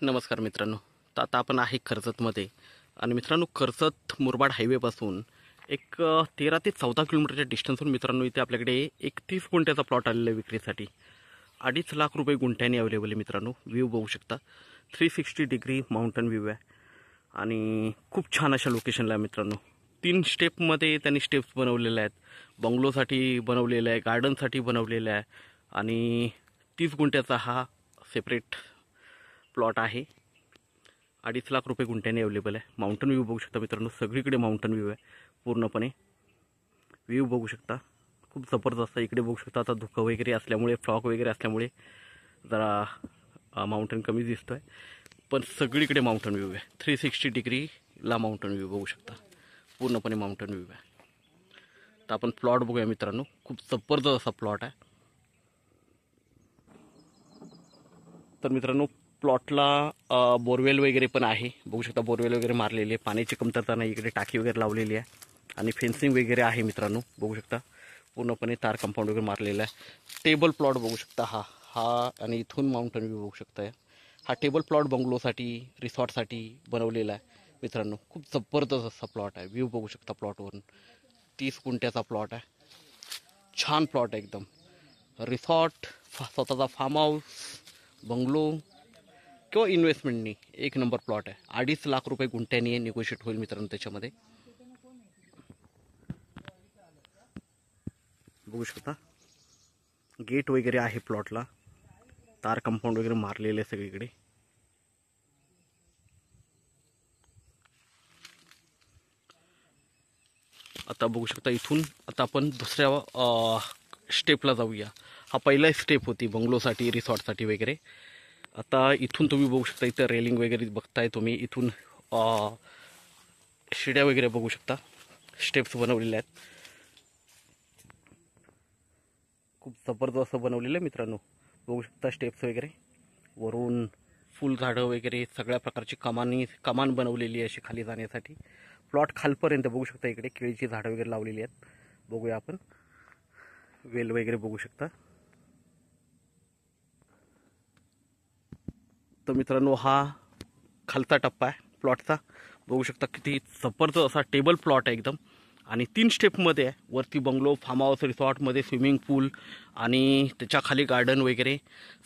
नमस्कार मित्रांनो. तर आता आपण आहे कर्जतमध्ये आणि मित्रांनो कर्जत मुरबाड हायवेपासून एक 13 ते 14 किलोमीटरच्या डिस्टन्सवरून मित्रांनो इथे आपल्याकडे एक 30 गुंठ्याचा प्लॉट आलेला आहे विक्रीसाठी. 2.5 लाख रुपये गुंठ्याने अवेलेबल आहे मित्रांनो. व्ह्यू बघू शकता, 360 डिग्री माउंटन व्ह्यू आहे आणि खूप छान अशा लोकेशनला आहे मित्रांनो. 3 स्टेपमध्ये त्यांनी स्टेप्स बनवलेले आहेत. बंगलोसाठी बनवलेलं आहे, गार्डनसाठी बनवलेलं आहे आणि 30 गुंठ्याचा हा सेपरेट प्लॉट आहे. 2.5 लाख रुपये गुंठ्याने अवेलेबल आहे. माउंटन व्ह्यू बघू शकता मित्रांनो, सगळीकडे माउंटन व्ह्यू आहे पूर्णपणे. व्ह्यू बघू शकता, खूप जबरदस्त. इकडे बघू शकता, आता धुकं वगैरे असल्यामुळे, फ्लॉग वगैरे असल्यामुळे जरा माउंटन कमी दिसतो आहे, पण सगळीकडे माउंटन व्ह्यू आहे. 360 डिग्रीला माउंटन व्ह्यू बघू शकता, पूर्णपणे माउंटन व्ह्यू आहे. तर आपण प्लॉट बघूया मित्रांनो, खूप जबरदस्त असा प्लॉट आहे. तर मित्रांनो प्लॉटला बोरवेल वगैरे पण आहे, बघू शकता. बोरवेल वगैरे मारलेली आहे, पाण्याची कमतरता नाही. इकडे टाकी वगैरे लावलेली आहे आणि फेन्सिंग वगैरे आहे मित्रांनो. बघू शकता पूर्णपणे तार कंपाऊंड वगैरे मारलेला आहे. टेबल प्लॉट बघू शकता हा आणि इथून माउंटन व्ह्यू बघू शकता. हा टेबल प्लॉट बंगलोसाठी, रिसॉर्टसाठी बनवलेला आहे मित्रांनो. खूप जबरदस्त असा प्लॉट आहे. व्ह्यू बघू शकता प्लॉटवरून. 30 गुंठ्याचा प्लॉट आहे. छान प्लॉट आहे एकदम. रिसॉर्ट, स्वतःचा फार्म हाऊस, बंगलो किंवा इन्व्हेस्टमेंटनी एक नंबर प्लॉट आहे. 2.5 लाख रुपये गुंठ्याने निगोशिएट होईल मित्रांनो त्याच्यामध्ये. बघू शकता गेट वगैरे आहे प्लॉटला, तार कंपाऊंड वगैरे मारलेले आहे सगळीकडे. आता बघू शकता इथून आता आपण दुसऱ्या स्टेपला जाऊया. हा पहिला स्टेप होती बंगलोसाठी, रिसॉर्टसाठी वगैरे. आता इथून तुम्ही बघू शकता, इथं रेलिंग वगैरे बघताय तुम्ही. इथून शिड्या वगैरे बघू शकता, स्टेप्स बनवलेल्या आहेत. खूप जबरदस्त बनवलेलं आहे मित्रांनो. बघू शकता स्टेप्स वगैरे. वरून फुल झाडं वगैरे, सगळ्या प्रकारची कमान बनवलेली आहे अशी खाली जाण्यासाठी. प्लॉट खालपर्यंत बघू शकता. इकडे केळीची झाडं वगैरे लावलेली आहेत. बघूया आपण. वेल वगैरे बघू शकता. तर मित्रांनो हा खालचा टप्पा आहे प्लॉटचा. बघू शकता किती जबरदस्त असा टेबल प्लॉट आहे एकदम. आणि 3 स्टेपमध्ये आहे. वरती बंगलो, फार्म हाऊस, रिसॉर्टमध्ये स्विमिंग पूल आणि त्याच्या खाली गार्डन वगैरे,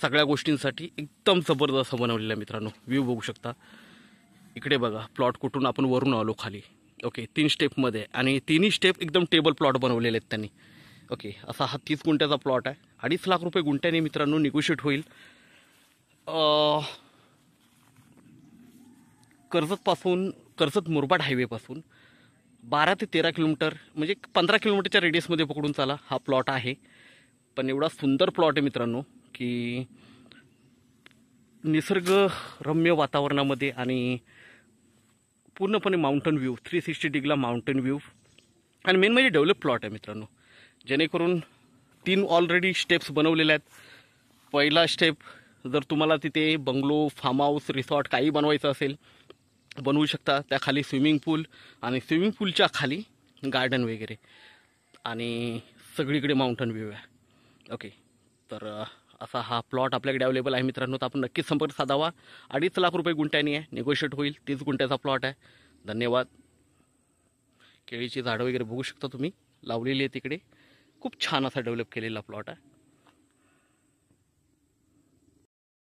सगळ्या गोष्टींसाठी एकदम जबरदस्त बनवलेलं आहे मित्रांनो. व्ह्यू बघू शकता. इकडे बघा प्लॉट कुठून आपण वरून आलो खाली. ओके, 3 स्टेपमध्ये आणि तिन्ही स्टेप एकदम टेबल प्लॉट बनवलेले आहेत त्यांनी. ओके, असा हा 30 गुंठ्याचा प्लॉट आहे. 2.5 लाख रुपये गुंठ्याने मित्रांनो निगोशिएट होईल. कर्जत मुरबाड हायवेपासून 12 ते 13 किलोमीटर, म्हणजे 15 किलोमीटरच्या रेडियसमध्ये पकडून चाला हा प्लॉट आहे. पण एवढा सुंदर प्लॉट आहे मित्रांनो की निसर्गरम्य वातावरणामध्ये आणि पूर्णपणे माउंटन व्ह्यू, 360 डिग्रीला माउंटन व्ह्यू. आणि मेन म्हणजे डेव्हलप प्लॉट आहे मित्रांनो, जेणेकरून 3 ऑलरेडी स्टेप्स बनवलेल्या आहेत. पहिला स्टेप, जर तुम्हाला तिथे बंगलो, फार्म हाऊस, रिसॉर्ट काही बनवायचं असेल बनवू शकता. त्याखाली स्विमिंग पूल आणि स्विमिंग पूलच्या खाली गार्डन वगैरे आणि सगळीकडे माउंटन व्ह्यू आहे. ओके, तर असा हा प्लॉट आपल्याकडे अवेलेबल आहे मित्रांनो. तर आपण नक्कीच संपर्क साधावा. 2.5 लाख रुपये गुंठ्यानी आहे, निगोशिएट होईल. 30 गुंठ्याचा प्लॉट आहे. धन्यवाद. केळीची झाडं वगैरे बघू शकता तुम्ही लावलेली आहे तिकडे. खूप छान असा डेव्हलप केलेला प्लॉट आहे.